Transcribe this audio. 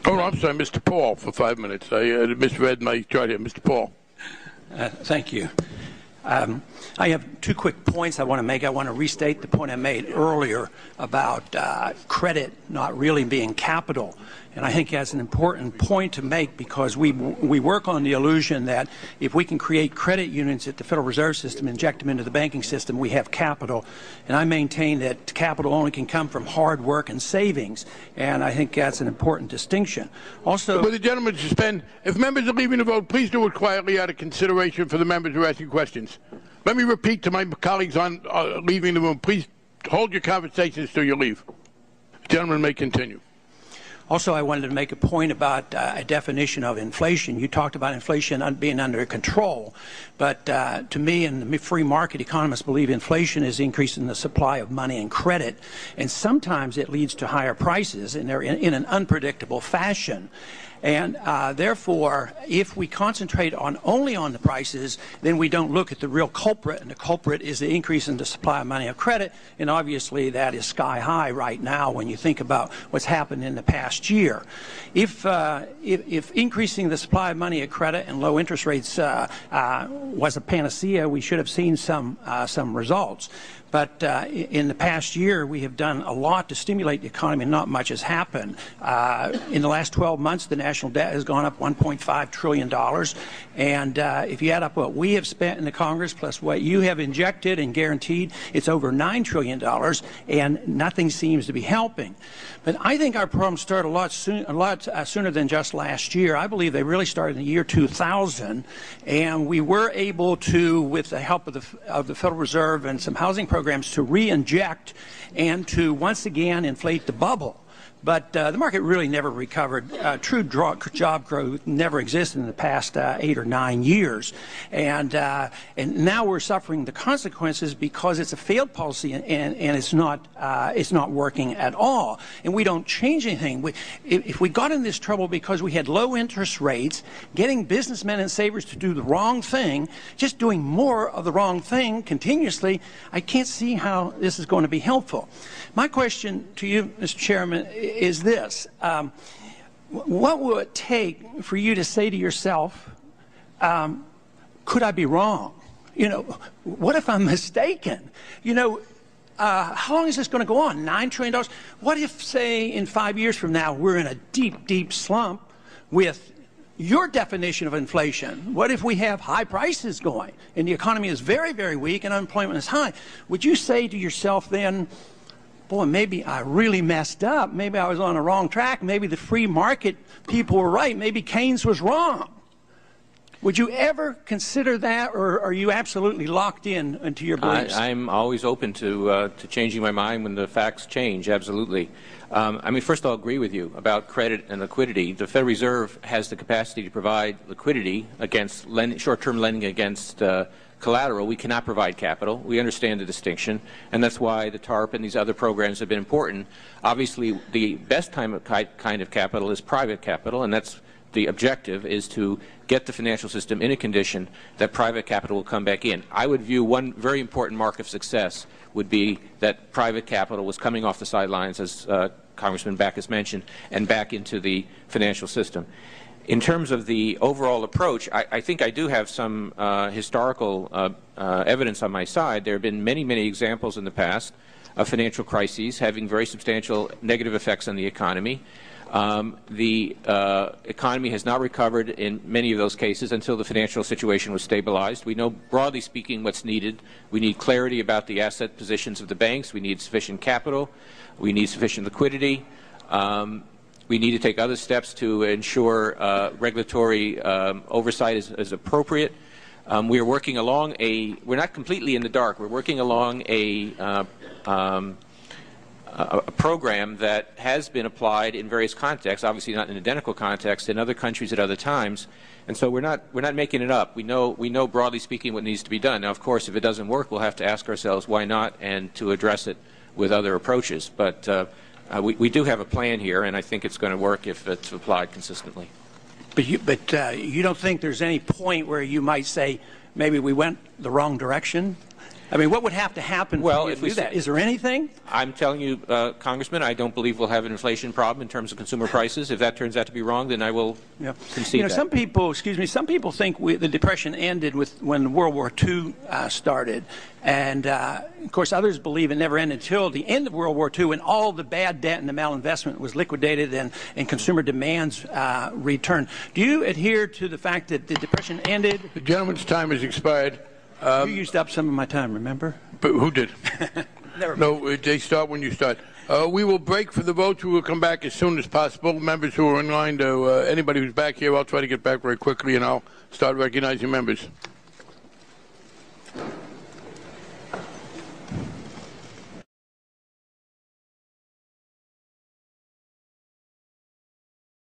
Oh, no, I'm sorry, Mr. Paul, for 5 minutes. I misread my chart here. Mr. Paul. Thank you. I have two quick points I want to make. I want to restate the point I made earlier about credit not really being capital. And I think that's an important point to make because we work on the illusion that if we can create credit unions at the Federal Reserve System, inject them into the banking system, we have capital. And I maintain that capital only can come from hard work and savings. And I think that's an important distinction. Also, Will the gentleman suspend? If members are leaving the vote, please do it quietly out of consideration for the members who are asking questions. Let me repeat to my colleagues on leaving the room, please hold your conversations till you leave. The gentleman may continue. Also, I wanted to make a point about a definition of inflation. You talked about inflation being under control, but to me and the free market economists believe inflation is increasing the supply of money and credit, and sometimes it leads to higher prices, and they're in an unpredictable fashion. And therefore, if we concentrate only on the prices, then we don't look at the real culprit, and the culprit is the increase in the supply of money of credit, and obviously that is sky high right now when you think about what's happened in the past year. If increasing the supply of money of credit and low interest rates was a panacea, we should have seen some results. But in the past year, we have done a lot to stimulate the economy, and not much has happened. In the last 12 months, the national debt has gone up $1.5 trillion. And if you add up what we have spent in the Congress plus what you have injected and guaranteed, it's over $9 trillion, and nothing seems to be helping. But I think our problems start a lot sooner than just last year. I believe they really started in the year 2000, and we were able to, with the help of the Federal Reserve and some housing programs, to re-inject and to once again inflate the bubble. But the market really never recovered. True job growth never existed in the past 8 or 9 years. And now we're suffering the consequences because it's a failed policy and it's not working at all. And we don't change anything. If we got in this trouble because we had low interest rates, getting businessmen and savers to do the wrong thing, just doing more of the wrong thing continuously, I can't see how this is going to be helpful. My question to you, Mr. Chairman, is this. What will it take for you to say to yourself, could I be wrong? You know, what if I'm mistaken? You know, how long is this going to go on? $9 trillion? What if, say, in 5 years from now, we're in a deep, deep slump with your definition of inflation? What if we have high prices going and the economy is very, very weak and unemployment is high? Would you say to yourself then, boy, maybe I really messed up. Maybe I was on the wrong track. Maybe the free market people were right. Maybe Keynes was wrong. Would you ever consider that, or are you absolutely locked into your beliefs? I'm always open to changing my mind when the facts change, absolutely. I mean, first I'll agree with you about credit and liquidity. The Federal Reserve has the capacity to provide liquidity against short-term lending against collateral. We cannot provide capital. We understand the distinction, and that's why the TARP and these other programs have been important. Obviously, the best kind of capital is private capital, and that's the objective, is to get the financial system in a condition that private capital will come back in. I would view one very important mark of success would be that private capital was coming off the sidelines, as Congressman Backus mentioned, and back into the financial system. In terms of the overall approach, I think I do have some historical evidence on my side. There have been many, many examples in the past of financial crises having very substantial negative effects on the economy. The economy has not recovered in many of those cases until the financial situation was stabilized. We know, broadly speaking, what's needed. We need clarity about the asset positions of the banks. We need sufficient capital. We need sufficient liquidity. We need to take other steps to ensure regulatory oversight is appropriate. We are working along we're not completely in the dark. We're working along a program that has been applied in various contexts, obviously not in identical contexts, in other countries at other times. And so we're not making it up. We know broadly speaking what needs to be done. Now, of course, if it doesn't work, we'll have to ask ourselves why not, and to address it with other approaches. But we do have a plan here, and I think it's going to work if it's applied consistently. But you don't think there's any point where you might say maybe we went the wrong direction? I mean, what would have to happen for you to do that? Is there anything? I'm telling you, Congressman, I don't believe we'll have an inflation problem in terms of consumer prices. If that turns out to be wrong, then I will concede that. Some people, some people think the Depression ended when World War II started. And, of course, others believe it never ended until the end of World War II, when all the bad debt and the malinvestment was liquidated and consumer demands returned. Do you adhere to the fact that the Depression ended? The gentleman's time has expired. You used up some of my time, remember? But who did? Never No, they start when you start. We will break for the votes. We will come back as soon as possible. Members who are in line, anybody who's back here, I'll try to get back very quickly, and I'll start recognizing members.